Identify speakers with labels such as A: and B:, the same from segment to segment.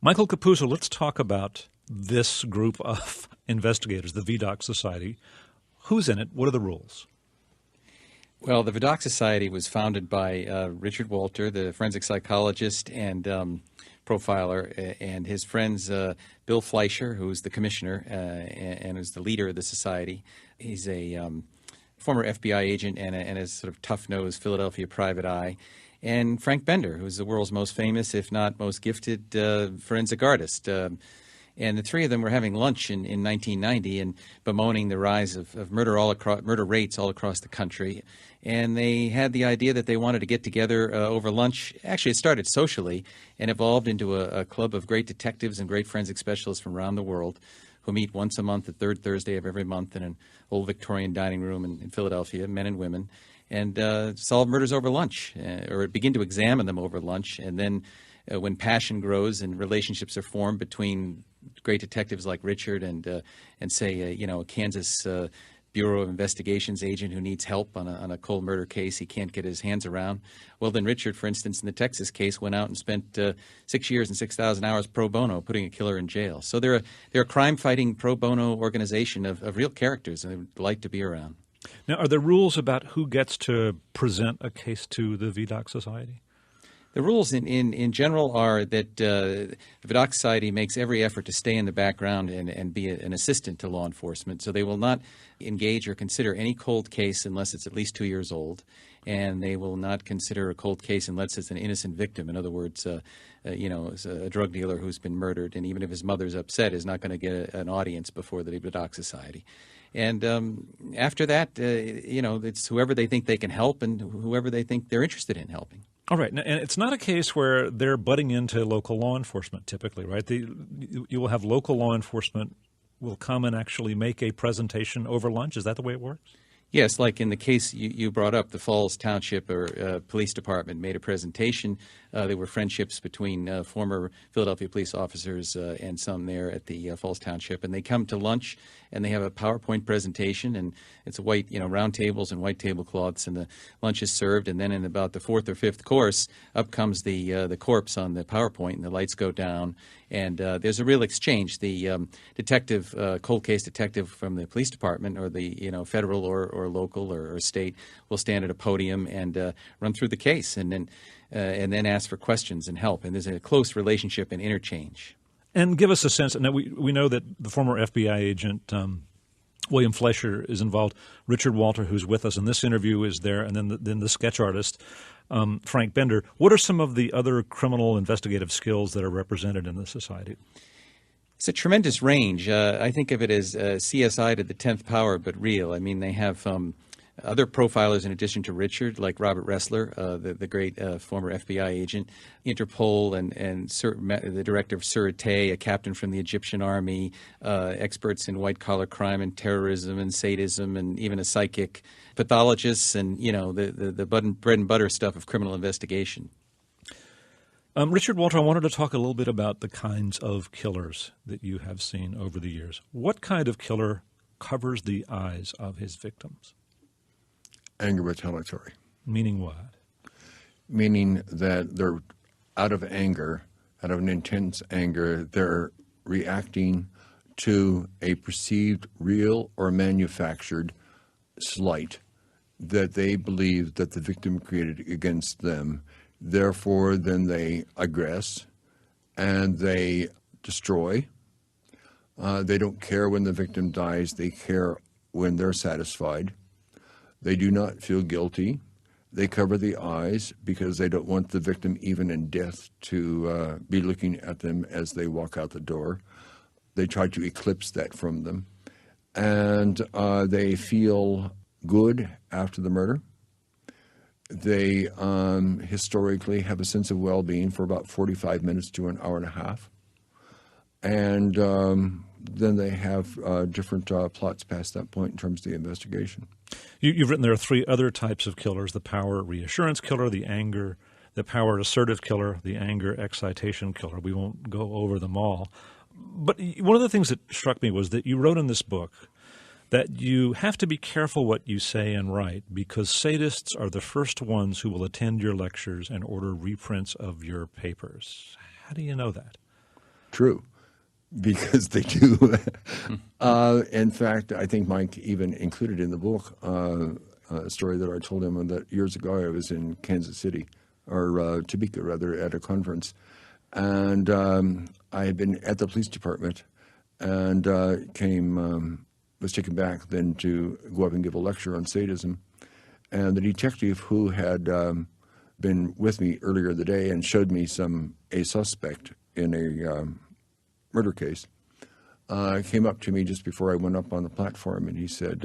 A: Michael Capuzzo, let's talk about this group of investigators, the Vidocq Society. Who's in it? What are the rules?
B: Well, the Vidocq Society was founded by Richard Walter, the forensic psychologist and profiler, and his friends Bill Fleischer, who's the commissioner and is the leader of the society. He's a former FBI agent and a sort of tough-nosed Philadelphia private eye. And Frank Bender, who's the world's most famous, if not most gifted, forensic artist. And the three of them were having lunch in 1990 and bemoaning the rise of murder rates all across the country. And they had the idea that they wanted to get together over lunch. Actually, it started socially and evolved into a club of great detectives and great forensic specialists from around the world who meet once a month, the third Thursday of every month, in an old Victorian dining room in Philadelphia, men and women, and solve murders over lunch, or begin to examine them over lunch. And then when passion grows and relationships are formed between great detectives like Richard and say, a Kansas Bureau of Investigations agent who needs help on a cold murder case he can't get his hands around. Well, then Richard, for instance, in the Texas case, went out and spent 6 years and 6,000 hours pro bono putting a killer in jail. So they're a crime-fighting pro bono organization of real characters, and they like to be around.
A: Now, are there rules about who gets to present a case to the Vidocq Society?
B: The rules in general are that the Vidocq Society makes every effort to stay in the background and be an assistant to law enforcement. So they will not engage or consider any cold case unless it's at least 2 years old. And they will not consider a cold case unless it's an innocent victim. In other words, a drug dealer who's been murdered, and even if his mother's upset, is not going to get an audience before the Vidocq Society. And after that, it's whoever they think they can help and whoever they think they're interested in helping.
A: All right. And it's not a case where they're butting into local law enforcement typically, right? You will have local law enforcement will come and actually make a presentation over lunch. Is that the way it works?
B: Yes, like in the case you brought up, the Falls Township Police Department made a presentation. There were friendships between former Philadelphia police officers and some there at the Falls Township, and they come to lunch and they have a PowerPoint presentation, and it's a white, round tables and white tablecloths, and the lunch is served, and then in about the fourth or fifth course, up comes the corpse on the PowerPoint, and the lights go down, and there's a real exchange. The detective, cold case detective from the police department, or the federal or local or state, will stand at a podium and run through the case, and then ask for questions and help. And there's a close relationship and interchange. And
A: give us a sense. Now we know that the former FBI agent William Fleischer is involved. Richard Walter, who's with us in this interview, is there, and then the sketch artist Frank Bender. What are some of the other criminal investigative skills that are represented in the society?
B: It's a tremendous range. I think of it as CSI to the 10th power, but real. I mean, they have other profilers in addition to Richard, like Robert Ressler, the great former FBI agent, Interpol and the director of Sûreté, a captain from the Egyptian army, experts in white-collar crime and terrorism and sadism, and even a psychic, pathologists, and, the bread and butter stuff of criminal investigation.
A: Richard Walter, I wanted to talk a little bit about the kinds of killers that you have seen over the years. What kind of killer covers the eyes of his victims?
C: Anger retaliatory.
A: Meaning what?
C: Meaning that they're out of anger, out of an intense anger, they're reacting to a perceived real or manufactured slight that they believe that the victim created against them. Therefore, then they aggress and they destroy. They don't care when the victim dies. They care when they're satisfied. They do not feel guilty. They cover the eyes because they don't want the victim, even in death, to be looking at them as they walk out the door. They try to eclipse that from them. And they feel good after the murder. They historically have a sense of well-being for about 45 minutes to an hour and a half. And then they have different plots past that point in terms of the investigation.
A: You've written there are three other types of killers: the power reassurance killer, the power assertive killer, the anger excitation killer. We won't go over them all. But one of the things that struck me was that you wrote in this book that you have to be careful what you say and write because sadists are the first ones who will attend your lectures and order reprints of your papers. How do you know that?
C: true, because they do. In fact, I think Mike even included in the book a story that I told him that years ago I was in Kansas City, or Topeka rather, at a conference, and I had been at the police department and was taken back then to go up and give a lecture on sadism. And the detective who had been with me earlier in the day and showed me a suspect in a murder case came up to me just before I went up on the platform, and he said,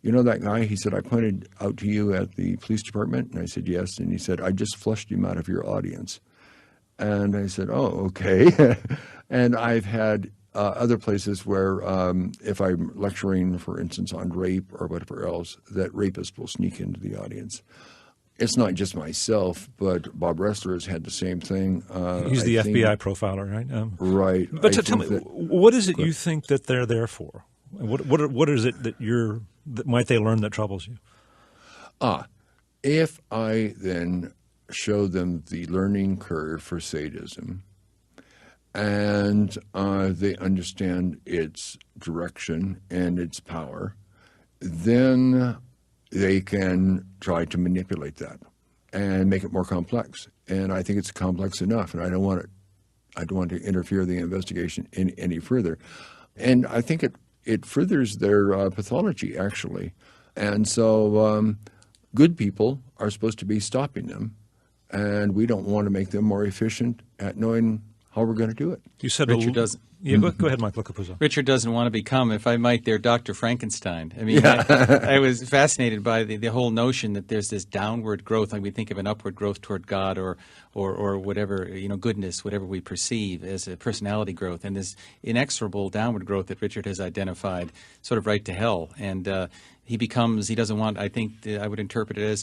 C: you know that guy? He said, I pointed out to you at the police department. And I said, yes. And he said, I just flushed him out of your audience. And I said, oh, okay. And I've had other places where if I'm lecturing, for instance, on rape or whatever else, that rapist will sneak into the audience. It's not just myself, but Bob Ressler has had the same thing.
A: He's the FBI profiler, right?
C: Right.
A: But tell me, what is it you think that they're there for? What is it that might they learn that troubles you?
C: If I then show them the learning curve for sadism, and they understand its direction and its power, then they can try to manipulate that and make it more complex. And I think it's complex enough, and I don't want to interfere in the investigation any further. And I think it furthers their pathology, actually. And so good people are supposed to be stopping them, and we don't want to make them more efficient at knowing how we're going to do it.
A: You said
B: Richard doesn't.
A: Yeah, go ahead, Michael Capuzzo.
B: Richard doesn't want to become, if I might, their Dr. Frankenstein. I mean, I was fascinated by the whole notion that there's this downward growth, like we think of an upward growth toward God or whatever, goodness, whatever we perceive as a personality growth, and this inexorable downward growth that Richard has identified, sort of right to hell. And he doesn't want, I think I would interpret it as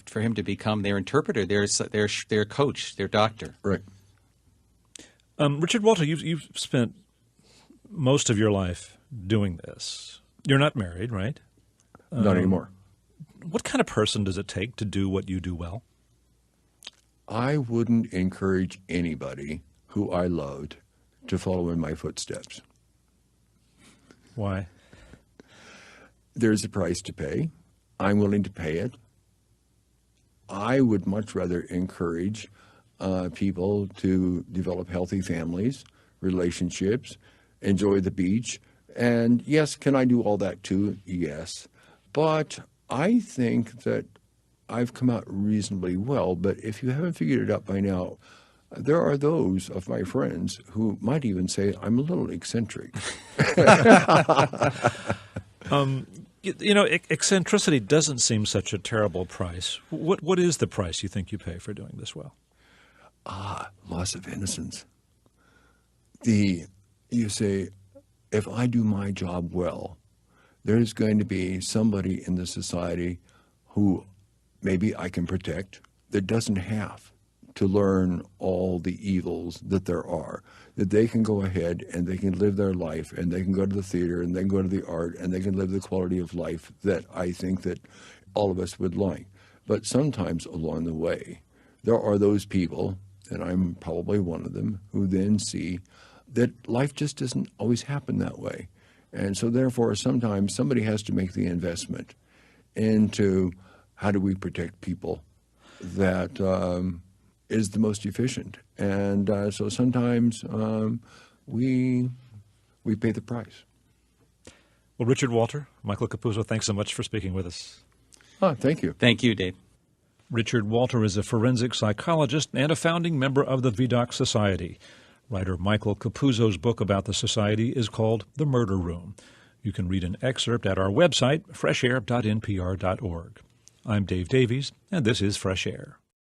B: for him to become their interpreter, their coach, their doctor.
C: Right.
A: Richard Walter, you've spent most of your life doing this. You're not married, right?
C: Not anymore.
A: What kind of person does it take to do what you do well?
C: I wouldn't encourage anybody who I loved to follow in my footsteps.
A: Why?
C: There's a price to pay. I'm willing to pay it. I would much rather encourage people to develop healthy families, relationships, enjoy the beach. And yes, can I do all that too? Yes. But I think that I've come out reasonably well. But if you haven't figured it out by now, there are those of my friends who might even say I'm a little eccentric.
A: Eccentricity doesn't seem such a terrible price. What is the price you think you pay for doing this well?
C: Loss of innocence. You say, if I do my job well, there's going to be somebody in the society who maybe I can protect that doesn't have to learn all the evils that there are, that they can go ahead and they can live their life, and they can go to the theater, and they can go to the art, and they can live the quality of life that I think that all of us would like. But sometimes along the way, there are those people, and I'm probably one of them, who then see that life just doesn't always happen that way. And so therefore, sometimes somebody has to make the investment into how do we protect people that is the most efficient. And so sometimes we pay the price.
A: Well, Richard Walter, Michael Capuzzo, thanks so much for speaking with us.
C: Thank you.
B: Thank you, Dave.
A: Richard Walter is a forensic psychologist and a founding member of the Vidocq Society. Writer Michael Capuzzo's book about the society is called The Murder Room. You can read an excerpt at our website, freshair.npr.org. I'm Dave Davies, and this is Fresh Air.